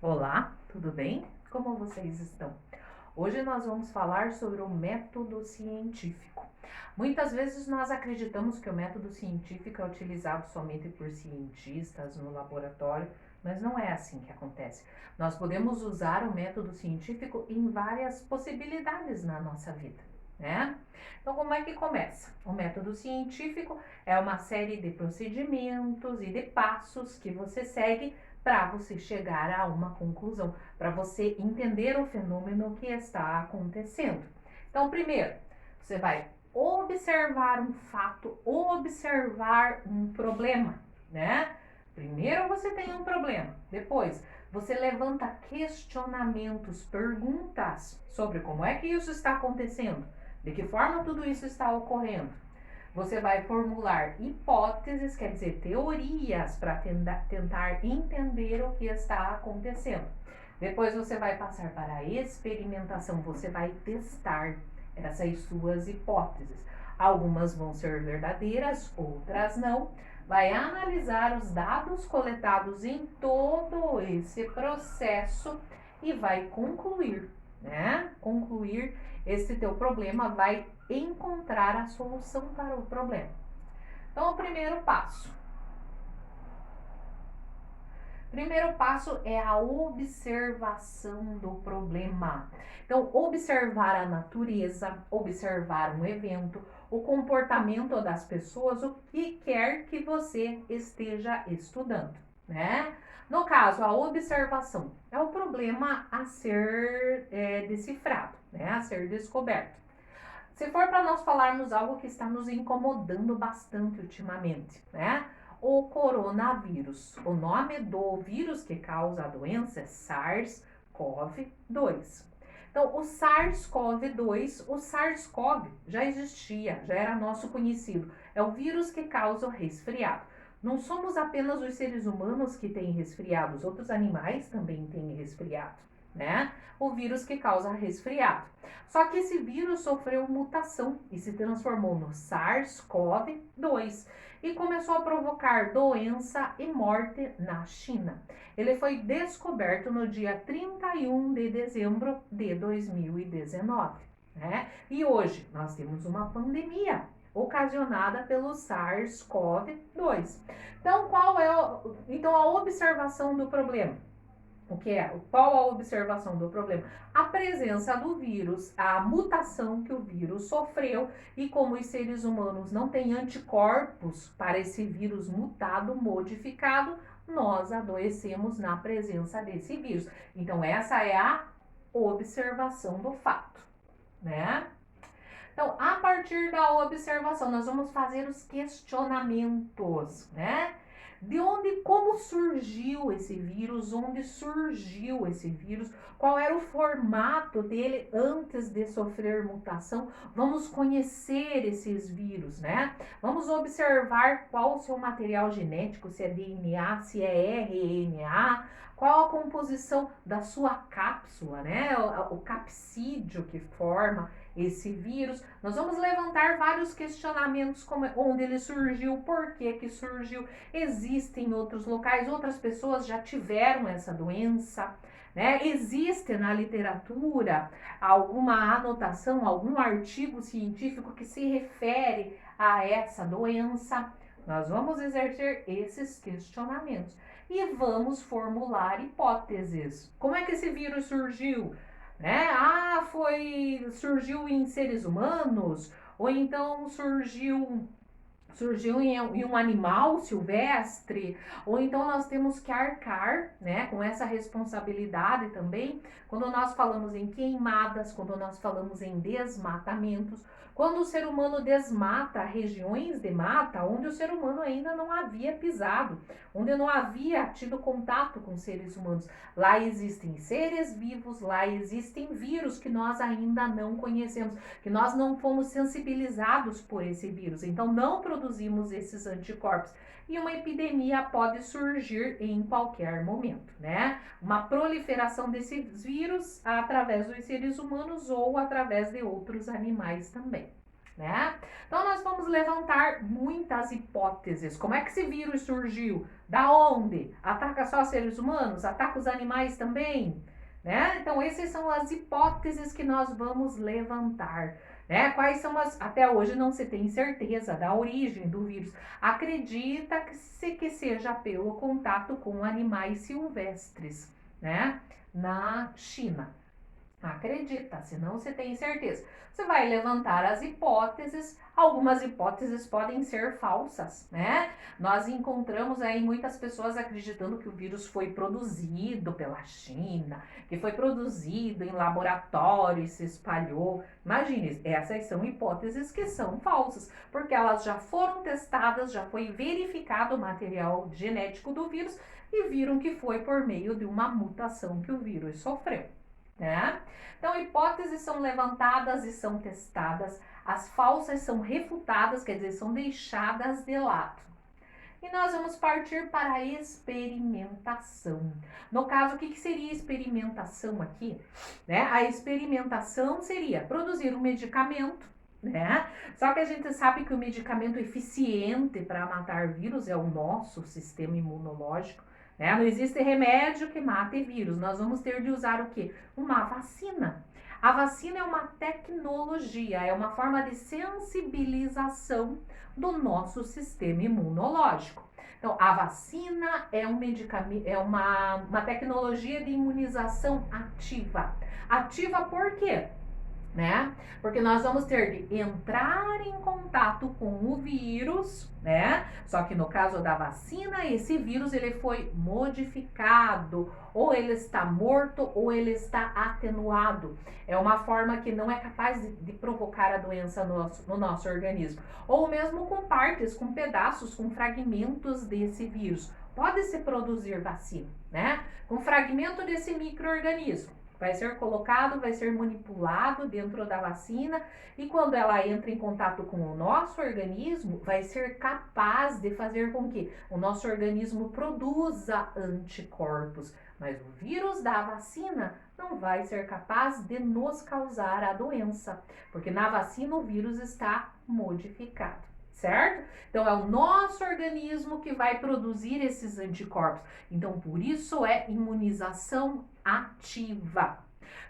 Olá, tudo bem? Como vocês estão? Hoje nós vamos falar sobre o método científico. Muitas vezes nós acreditamos que o método científico é utilizado somente por cientistas no laboratório, mas não é assim que acontece. Nós podemos usar o método científico em várias possibilidades na nossa vida, né? Então, como é que começa? O método científico é uma série de procedimentos e de passos que você segue para você chegar a uma conclusão, para você entender o fenômeno que está acontecendo. Então, primeiro, você vai observar um fato, observar um problema, né? Primeiro você tem um problema, depois você levanta questionamentos, perguntas sobre como é que isso está acontecendo, de que forma tudo isso está ocorrendo. Você vai formular hipóteses, quer dizer, teorias, para tentar entender o que está acontecendo. Depois você vai passar para a experimentação, você vai testar essas suas hipóteses. Algumas vão ser verdadeiras, outras não. Vai analisar os dados coletados em todo esse processo e vai concluir, né? Concluir esse teu problema, vai encontrar a solução para o problema. Então, o primeiro passo. Primeiro passo é a observação do problema. Então, observar a natureza, observar um evento, o comportamento das pessoas, o que quer que você esteja estudando, né? No caso, a observação é o problema a ser decifrado, né? A ser descoberto. Se for para nós falarmos algo que está nos incomodando bastante ultimamente, né? O coronavírus. O nome do vírus que causa a doença é SARS-CoV-2. Então, o SARS-CoV-2, o SARS-CoV já existia, já era nosso conhecido. É o vírus que causa o resfriado. Não somos apenas os seres humanos que têm resfriado, os outros animais também têm resfriado, né? O vírus que causa resfriado. Só que esse vírus sofreu mutação e se transformou no SARS-CoV-2 e começou a provocar doença e morte na China. Ele foi descoberto no dia 31 de dezembro de 2019, né? E hoje nós temos uma pandemia ocasionada pelo SARS-CoV-2. Então, então a observação do problema? O que é? Qual a observação do problema? A presença do vírus, a mutação que o vírus sofreu e como os seres humanos não têm anticorpos para esse vírus mutado, modificado, nós adoecemos na presença desse vírus. Então, essa é a observação do fato, né? Então, a partir da observação, nós vamos fazer os questionamentos, né? De onde, como surgiu esse vírus, onde surgiu esse vírus, qual era o formato dele antes de sofrer mutação. Vamos conhecer esses vírus, né? Vamos observar qual o seu material genético, se é DNA, se é RNA, qual a composição da sua cápsula, né? O capsídeo que forma esse vírus. Nós vamos levantar vários questionamentos, como onde ele surgiu, por que surgiu, existem outros locais, outras pessoas já tiveram essa doença, né? Existe na literatura alguma anotação, algum artigo científico que se refere a essa doença. Nós vamos exercer esses questionamentos e vamos formular hipóteses. Como é que esse vírus surgiu? Né? Surgiu em seres humanos, ou então surgiu em um animal silvestre, ou então nós temos que arcar, né, com essa responsabilidade também, quando nós falamos em queimadas, quando nós falamos em desmatamentos, quando o ser humano desmata regiões de mata onde o ser humano ainda não havia pisado, onde não havia tido contato com seres humanos. Lá existem seres vivos, lá existem vírus que nós ainda não conhecemos, que nós não fomos sensibilizados por esse vírus, então não produzimos esses anticorpos. E uma epidemia pode surgir em qualquer momento, né? Uma proliferação desses vírus através dos seres humanos ou através de outros animais também. né? Então nós vamos levantar muitas hipóteses. Como é que esse vírus surgiu? Da onde? Ataca só seres humanos? Ataca os animais também? Né? Então essas são as hipóteses que nós vamos levantar. Né? Quais são as... Até hoje não se tem certeza da origem do vírus. Acredita que seja pelo contato com animais silvestres, né? Na China. Acredita, se não você tem certeza. Você vai levantar as hipóteses, algumas hipóteses podem ser falsas, né? Nós encontramos aí muitas pessoas acreditando que o vírus foi produzido pela China, que foi produzido em laboratório e se espalhou. Imagine, essas são hipóteses que são falsas, porque elas já foram testadas, já foi verificado o material genético do vírus e viram que foi por meio de uma mutação que o vírus sofreu. Né? Então, hipóteses são levantadas e são testadas, as falsas são refutadas, quer dizer, são deixadas de lado. E nós vamos partir para a experimentação. No caso, o que seria experimentação aqui? Né? A experimentação seria produzir um medicamento, né? Só que a gente sabe que o medicamento eficiente para matar vírus é o nosso sistema imunológico. Né? Não existe remédio que mate vírus. Nós vamos ter de usar o quê? Uma vacina. A vacina é uma tecnologia, é uma forma de sensibilização do nosso sistema imunológico. Então, a vacina é um medicamento, é uma tecnologia de imunização ativa. Ativa por quê? Né? Porque nós vamos ter de entrar em contato com o vírus, né? Só que no caso da vacina, esse vírus ele foi modificado, ou ele está morto, ou ele está atenuado. É uma forma que não é capaz de provocar a doença no nosso organismo. Ou mesmo com partes, com pedaços, com fragmentos desse vírus. Pode-se produzir vacina, né? Com fragmento desse micro-organismo. Vai ser colocado, vai ser manipulado dentro da vacina e quando ela entra em contato com o nosso organismo, vai ser capaz de fazer com que o nosso organismo produza anticorpos. Mas o vírus da vacina não vai ser capaz de nos causar a doença, porque na vacina o vírus está modificado. Certo? Então, é o nosso organismo que vai produzir esses anticorpos. Então, por isso é imunização ativa.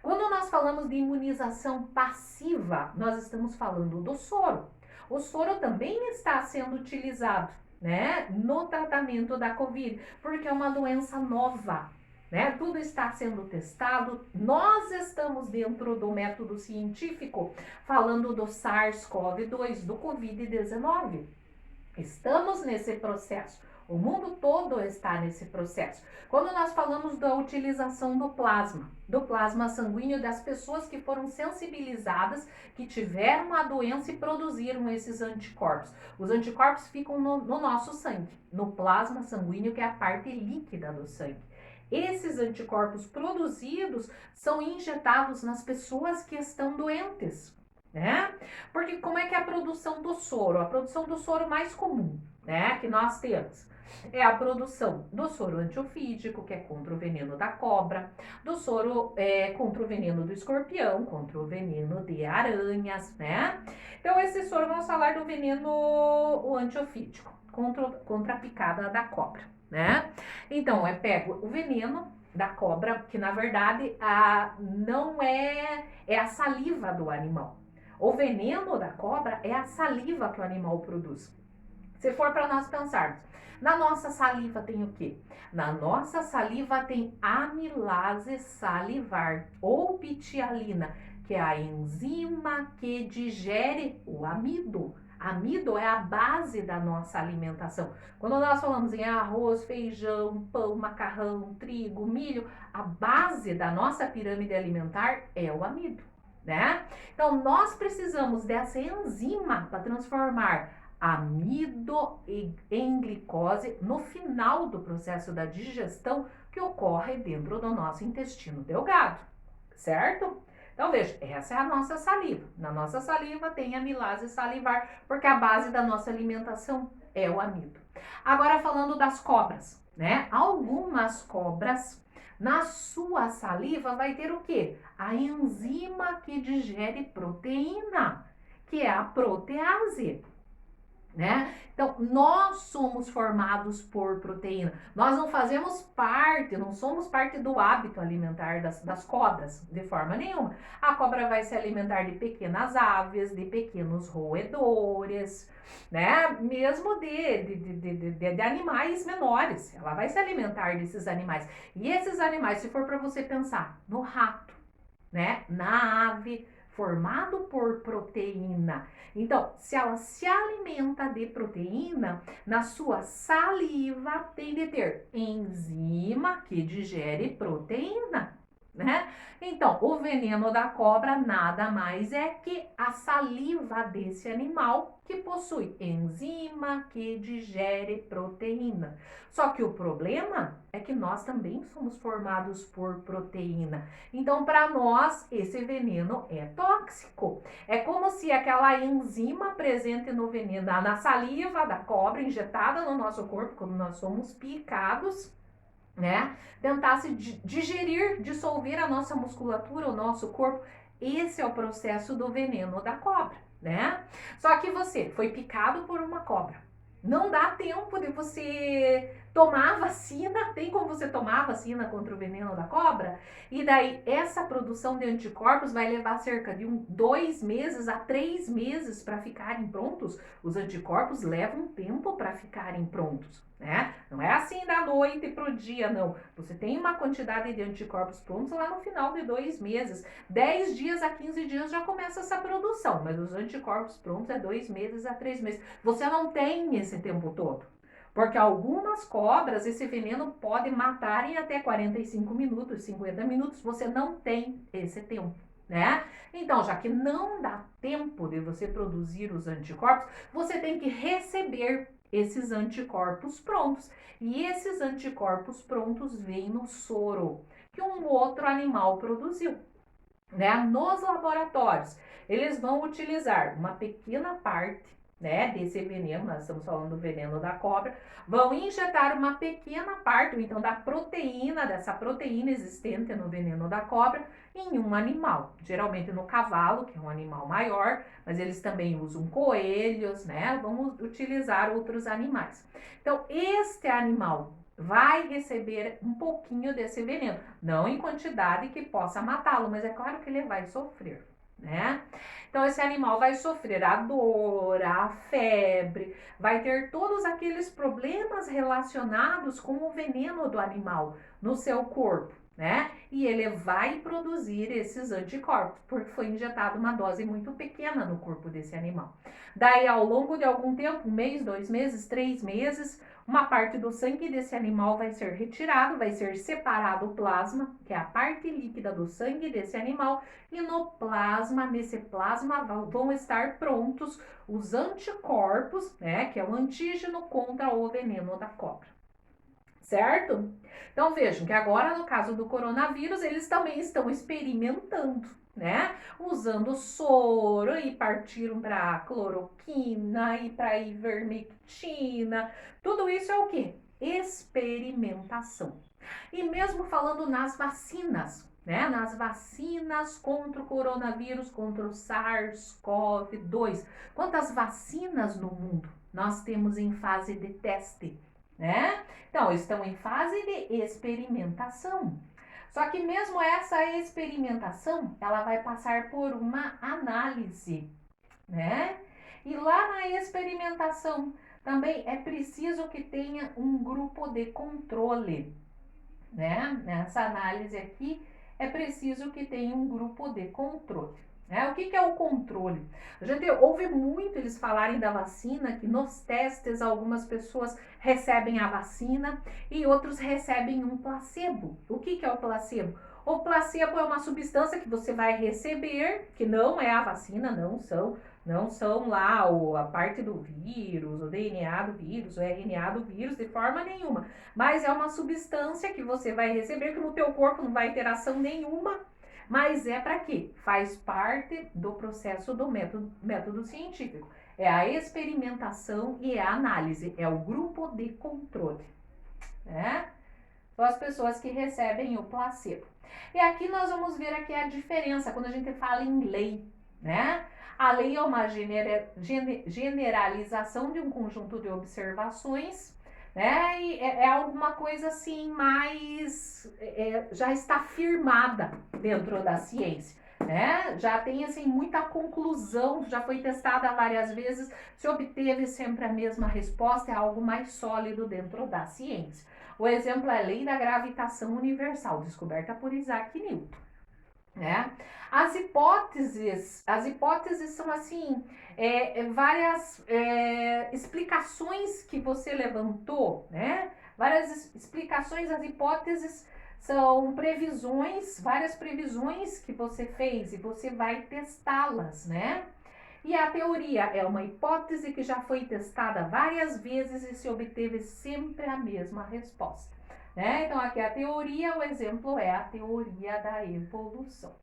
Quando nós falamos de imunização passiva, nós estamos falando do soro. O soro também está sendo utilizado, né, no tratamento da Covid, porque é uma doença nova. Né? Tudo está sendo testado, nós estamos dentro do método científico falando do SARS-CoV-2, do Covid-19. Estamos nesse processo, o mundo todo está nesse processo. Quando nós falamos da utilização do plasma sanguíneo das pessoas que foram sensibilizadas, que tiveram a doença e produziram esses anticorpos. Os anticorpos ficam no nosso sangue, no plasma sanguíneo, que é a parte líquida do sangue. Esses anticorpos produzidos são injetados nas pessoas que estão doentes, né? Porque como é que é a produção do soro? A produção do soro mais comum, né, que nós temos é a produção do soro antiofídico, que é contra o veneno da cobra, do soro contra o veneno do escorpião, contra o veneno de aranhas, né? Então, esse soro, vamos falar do veneno antiofídico, contra a picada da cobra, né? Então, eu pego o veneno da cobra, que na verdade não é a saliva do animal. O veneno da cobra é a saliva que o animal produz. Se for para nós pensarmos, na nossa saliva tem o quê? Na nossa saliva tem amilase salivar ou pitialina, que é a enzima que digere o amido. Amido é a base da nossa alimentação. Quando nós falamos em arroz, feijão, pão, macarrão, trigo, milho, a base da nossa pirâmide alimentar é o amido, né? Então, nós precisamos dessa enzima para transformar amido em glicose no final do processo da digestão que ocorre dentro do nosso intestino delgado, certo? Então, veja, essa é a nossa saliva. Na nossa saliva tem amilase salivar, porque a base da nossa alimentação é o amido. Agora, falando das cobras, né? Algumas cobras, na sua saliva vai ter o quê? A enzima que digere proteína. que é a protease, né? Então, nós somos formados por proteína. Nós não fazemos parte, não somos parte do hábito alimentar das cobras, de forma nenhuma. A cobra vai se alimentar de pequenas aves, de pequenos roedores, né? Mesmo de animais menores. Ela vai se alimentar desses animais. E esses animais, se for para você pensar no rato, né? Na ave, formado por proteína. Então, se ela se alimenta de proteína, na sua saliva tem de ter enzima que digere proteína, né? Então, o veneno da cobra nada mais é que a saliva desse animal que possui enzima que digere proteína. Só que o problema é que nós também somos formados por proteína. Então, para nós, esse veneno é tóxico. É como se aquela enzima presente no veneno, na saliva da cobra, injetada no nosso corpo, quando nós somos picados, né? Tentasse digerir, dissolver a nossa musculatura, o nosso corpo. Esse é o processo do veneno da cobra, né? Só que você foi picado por uma cobra. Não dá tempo de você tomar a vacina, tem como você tomar a vacina contra o veneno da cobra? E daí, essa produção de anticorpos vai levar cerca de 2 meses a 3 meses para ficarem prontos. Os anticorpos levam tempo para ficarem prontos, né? Não é assim da noite pro dia, não. Você tem uma quantidade de anticorpos prontos lá no final de 2 meses. 10 dias a 15 dias já começa essa produção, mas os anticorpos prontos é 2 meses a 3 meses. Você não tem esse tempo todo. Porque algumas cobras, esse veneno pode matar em até 45 minutos, 50 minutos. Você não tem esse tempo, né? Então, já que não dá tempo de você produzir os anticorpos, você tem que receber esses anticorpos prontos. E esses anticorpos prontos vêm no soro que um outro animal produziu, né? Nos laboratórios, eles vão utilizar uma pequena parte, né, desse veneno, nós estamos falando do veneno da cobra, vão injetar uma pequena parte, ou então da proteína, dessa proteína existente no veneno da cobra, em um animal, geralmente no cavalo, que é um animal maior, mas eles também usam coelhos, né, vão utilizar outros animais. Então, este animal vai receber um pouquinho desse veneno, não em quantidade que possa matá-lo, mas é claro que ele vai sofrer, né? Então, esse animal vai sofrer a dor, a febre, vai ter todos aqueles problemas relacionados com o veneno do animal no seu corpo, né? E ele vai produzir esses anticorpos, porque foi injetada uma dose muito pequena no corpo desse animal. Daí, ao longo de algum tempo, 1 mês, 2 meses, 3 meses, uma parte do sangue desse animal vai ser retirado, vai ser separado o plasma, que é a parte líquida do sangue desse animal, e no plasma, nesse plasma vão estar prontos os anticorpos, né, que é o antígeno contra o veneno da cobra. Certo? Então vejam que agora no caso do coronavírus, eles também estão experimentando, né? Usando soro e partiram para cloroquina e para ivermectina. Tudo isso é o que? Experimentação. E mesmo falando nas vacinas, né? Nas vacinas contra o coronavírus, contra o SARS-CoV-2. Quantas vacinas no mundo nós temos em fase de teste, né? Então, estão em fase de experimentação. Só que mesmo essa experimentação, ela vai passar por uma análise, né? E lá na experimentação também é preciso que tenha um grupo de controle, né? Nessa análise aqui é preciso que tenha um grupo de controle. O que é o controle? A gente ouve muito eles falarem da vacina, que nos testes algumas pessoas recebem a vacina e outros recebem um placebo. O que é o placebo? O placebo é uma substância que você vai receber, que não é a vacina, não são lá a parte do vírus, o DNA do vírus, o RNA do vírus, de forma nenhuma. Mas é uma substância que você vai receber, que no teu corpo não vai ter ação nenhuma. Mas é para quê? Faz parte do processo do método científico. É a experimentação e a análise. É o grupo de controle, né? São as pessoas que recebem o placebo. E aqui nós vamos ver aqui a diferença quando a gente fala em lei, né? A lei é uma generalização de um conjunto de observações, né? E é alguma coisa assim mais já está firmada dentro da ciência, né? Já tem assim muita conclusão, já foi testada várias vezes, se obteve sempre a mesma resposta, é algo mais sólido dentro da ciência. O exemplo é a lei da gravitação universal, descoberta por Isaac Newton. Né? As hipóteses são assim, várias explicações que você levantou, né? Várias explicações, as hipóteses são previsões, várias previsões que você fez e você vai testá-las, né? E a teoria é uma hipótese que já foi testada várias vezes e se obteve sempre a mesma resposta. Né? Então, aqui a teoria, o exemplo é a teoria da evolução.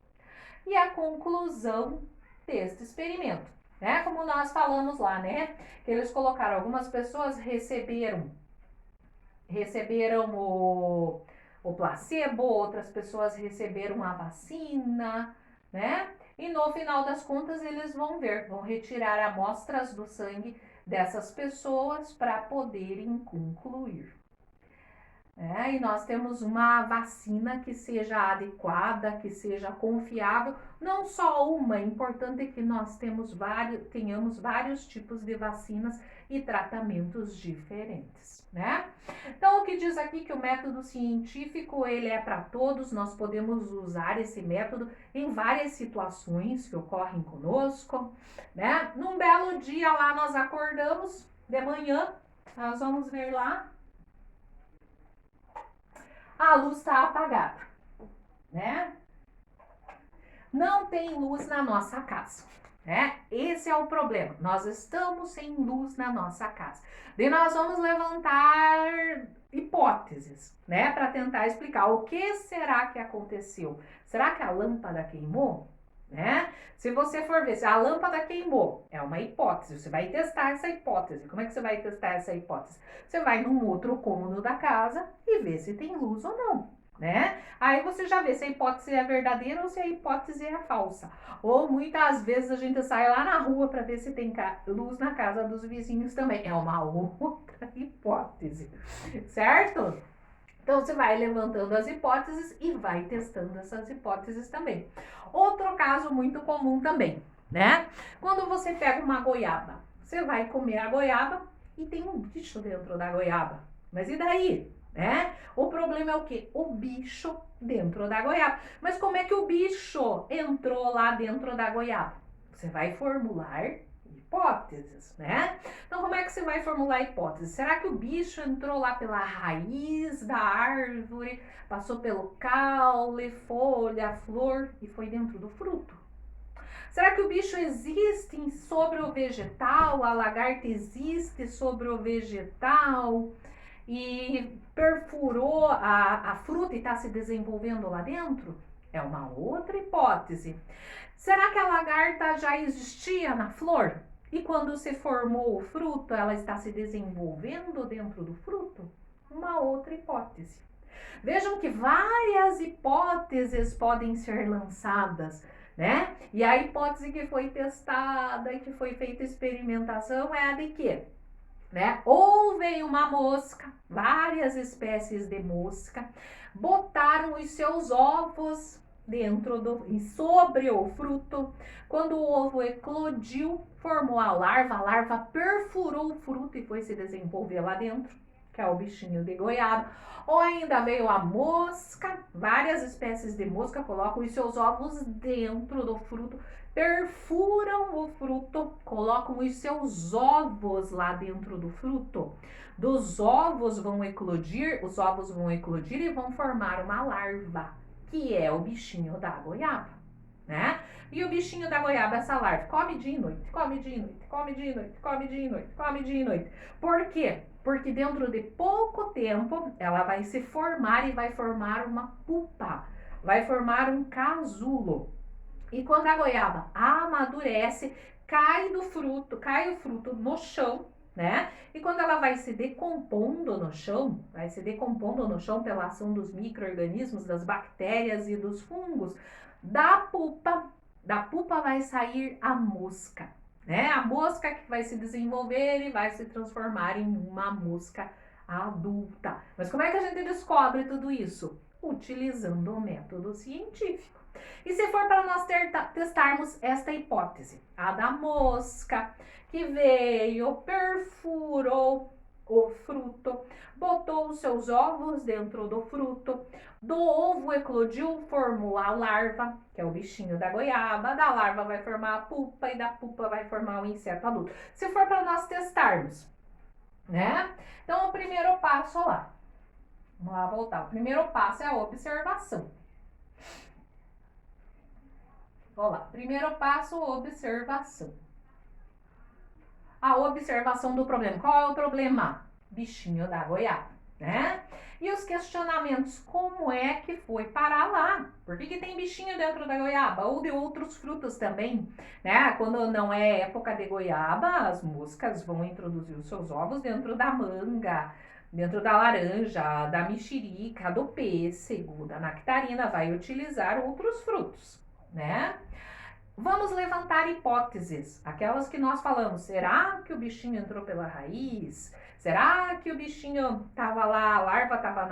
E a conclusão deste experimento, né? Como nós falamos lá, né? Que eles colocaram, algumas pessoas receberam o placebo, outras pessoas receberam a vacina, né? E no final das contas eles vão retirar amostras do sangue dessas pessoas para poderem concluir. E nós temos uma vacina que seja adequada, que seja confiável, não só uma, é importante que nós tenhamos vários tipos de vacinas e tratamentos diferentes, né? Então, o que diz aqui que o método científico, ele é para todos, nós podemos usar esse método em várias situações que ocorrem conosco, né? Num belo dia lá nós acordamos de manhã, nós vamos ver lá, a luz está apagada, né? Não tem luz na nossa casa, né? Esse é o problema. Nós estamos sem luz na nossa casa. Daí nós vamos levantar hipóteses, né? Para tentar explicar o que será que aconteceu. Será que a lâmpada queimou? Né? Se você for ver se a lâmpada queimou, é uma hipótese, você vai testar essa hipótese. Como é que você vai testar essa hipótese? Você vai num outro cômodo da casa e vê se tem luz ou não, né? Aí você já vê se a hipótese é verdadeira ou se a hipótese é falsa. Ou muitas vezes a gente sai lá na rua para ver se tem luz na casa dos vizinhos também. É uma outra hipótese, certo? Então, você vai levantando as hipóteses e vai testando essas hipóteses também. Outro caso muito comum também, né? Quando você pega uma goiaba, você vai comer a goiaba e tem um bicho dentro da goiaba. Mas e daí? Né? O problema é o quê? O bicho dentro da goiaba. Mas como é que o bicho entrou lá dentro da goiaba? Você vai formular hipóteses, né? Então, como é que você vai formular hipóteses? Será que o bicho entrou lá pela raiz da árvore, passou pelo caule, folha, flor e foi dentro do fruto? Será que o bicho existe sobre o vegetal? A lagarta existe sobre o vegetal e perfurou a fruta e está se desenvolvendo lá dentro? É uma outra hipótese. Será que a lagarta já existia na flor? E quando se formou o fruto, ela está se desenvolvendo dentro do fruto? Uma outra hipótese. Vejam que várias hipóteses podem ser lançadas, né? E a hipótese que foi testada e que foi feita experimentação é a de quê? Né? Ou veio uma mosca, várias espécies de mosca, botaram os seus ovos sobre o fruto. Quando o ovo eclodiu, formou a larva perfurou o fruto e foi se desenvolver lá dentro, que é o bichinho de goiaba. Ou ainda veio a mosca, várias espécies de mosca colocam os seus ovos dentro do fruto, perfuram o fruto, colocam os seus ovos lá dentro do fruto. Dos ovos vão eclodir, os ovos vão eclodir e vão formar uma larva, que é o bichinho da goiaba, né? E o bichinho da goiaba, essa larva, come dia e noite, come dia e noite, come dia e noite, come dia e noite, come dia e noite. Por quê? Porque dentro de pouco tempo ela vai se formar e vai formar uma pupa, vai formar um casulo. E quando a goiaba amadurece, cai o fruto no chão, né? E quando ela vai se decompondo no chão, pela ação dos micro-organismos, das bactérias e dos fungos, da pulpa Da pupa vai sair a mosca, né? A mosca que vai se desenvolver e vai se transformar em uma mosca adulta. Mas como é que a gente descobre tudo isso? Utilizando o método científico. E se for para nós testarmos esta hipótese, a da mosca que veio, perfurou o fruto, botou os seus ovos dentro do fruto, do ovo eclodiu, formou a larva, que é o bichinho da goiaba, da larva vai formar a pupa e da pupa vai formar o inseto adulto. Se for para nós testarmos, né? Então, o primeiro passo lá. Vamos lá voltar. O primeiro passo é a observação. Vamos lá. Primeiro passo, observação. A observação do problema. Qual é o problema? Bichinho da goiaba, né? E os questionamentos, como é que foi parar lá? Por que tem bichinho dentro da goiaba? Ou de outros frutos também, né? Quando não é época de goiaba, as moscas vão introduzir os seus ovos dentro da manga, dentro da laranja, da mexerica, do pêssego, da nectarina, vai utilizar outros frutos, né? Vamos levantar hipóteses, aquelas que nós falamos. Será que o bichinho entrou pela raiz? Será que o bichinho estava lá, a larva estava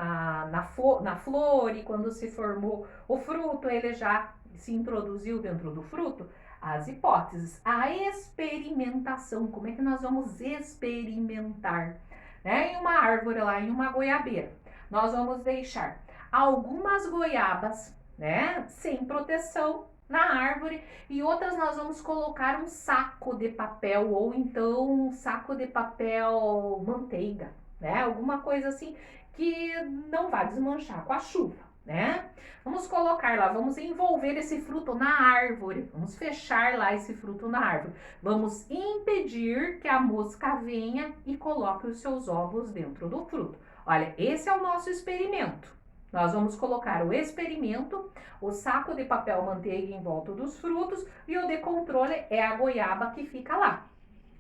na flor e quando se formou o fruto, ele já se introduziu dentro do fruto? As hipóteses, a experimentação, como é que nós vamos experimentar? Né? Em uma árvore lá, em uma goiabeira, nós vamos deixar algumas goiabas, né, sem proteção na árvore e outras nós vamos colocar um saco de papel ou então um saco de papel manteiga, né? Alguma coisa assim que não vai desmanchar com a chuva, né? Vamos colocar lá, vamos envolver esse fruto na árvore, vamos fechar lá esse fruto na árvore. Vamos impedir que a mosca venha e coloque os seus ovos dentro do fruto. Olha, esse é o nosso experimento. Nós vamos colocar o experimento, o saco de papel manteiga em volta dos frutos e o de controle é a goiaba que fica lá,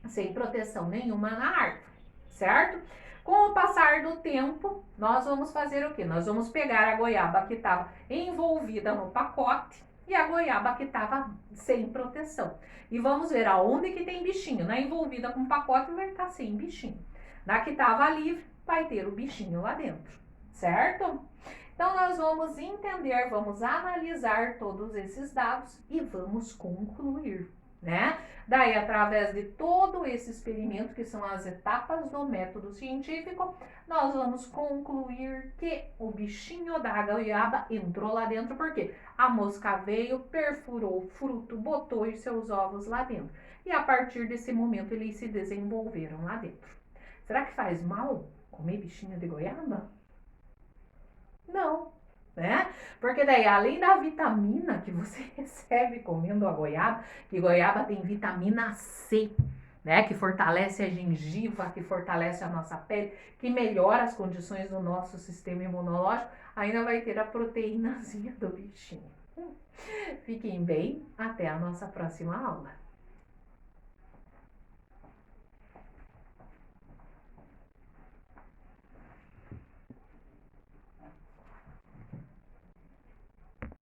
sem proteção nenhuma na árvore, certo? Com o passar do tempo, nós vamos fazer o quê? Nós vamos pegar a goiaba que estava envolvida no pacote e a goiaba que estava sem proteção. E vamos ver aonde que tem bichinho. Na envolvida com o pacote vai estar sem bichinho. Na que estava livre, vai ter o bichinho lá dentro, certo? Então, nós vamos entender, vamos analisar todos esses dados e vamos concluir, né? Daí, através de todo esse experimento, que são as etapas do método científico, nós vamos concluir que o bichinho da goiaba entrou lá dentro, porque a mosca veio, perfurou o fruto, botou os seus ovos lá dentro. E a partir desse momento, eles se desenvolveram lá dentro. Será que faz mal comer bichinho de goiaba? Não, né? Porque daí, além da vitamina que você recebe comendo a goiaba, que goiaba tem vitamina C, né? Que fortalece a gengiva, que fortalece a nossa pele, que melhora as condições do nosso sistema imunológico, ainda vai ter a proteínazinha do bichinho. Fiquem bem, até a nossa próxima aula.